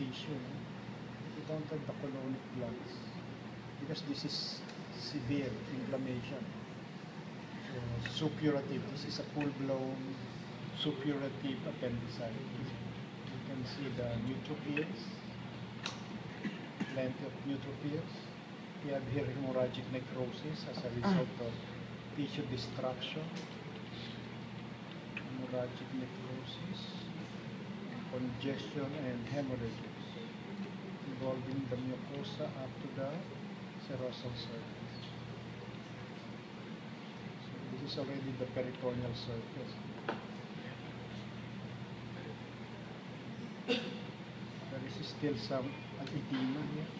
tissue. You don't have the colonic glands because this is severe inflammation. So suppurative. This is a full-blown suppurative appendicitis. You can see the neutrophils, plenty of neutrophils. We have here hemorrhagic necrosis as a result of tissue destruction. Hemorrhagic necrosis, congestion and hemorrhages involving the mucosa up to the serosal surface. So this is already the peritoneal surface. There is still some edema here.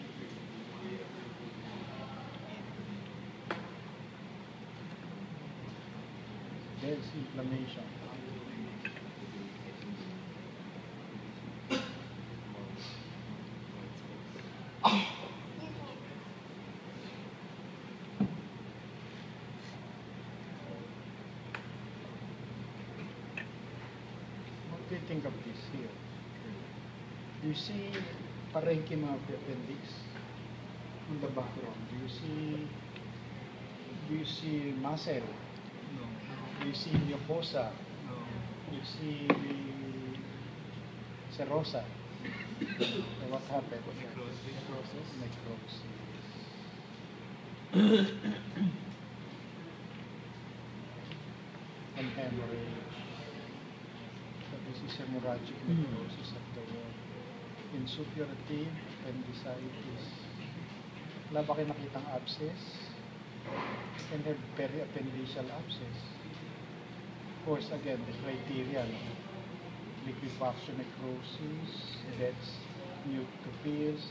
There is inflammation. What do you think of this here? Do you see parenchyma of the appendix on the background? Do you see muscle? No. Do you see mucosa? No. Do you see serosa? So what happened? Necrosis. Necrosis. And hemorrhage. So this is hemorrhagic necrosis of the wall. In suppurative appendicitis. Wala ba kayo nakitang abscess? You can have periappendiceal abscess. Of course, again, the criteria, no? Liquefaction necrosis, deaths, neutrophils,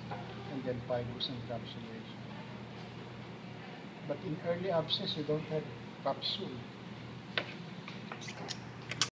and then fibrous encapsulation. But in early abscess, you don't have capsule.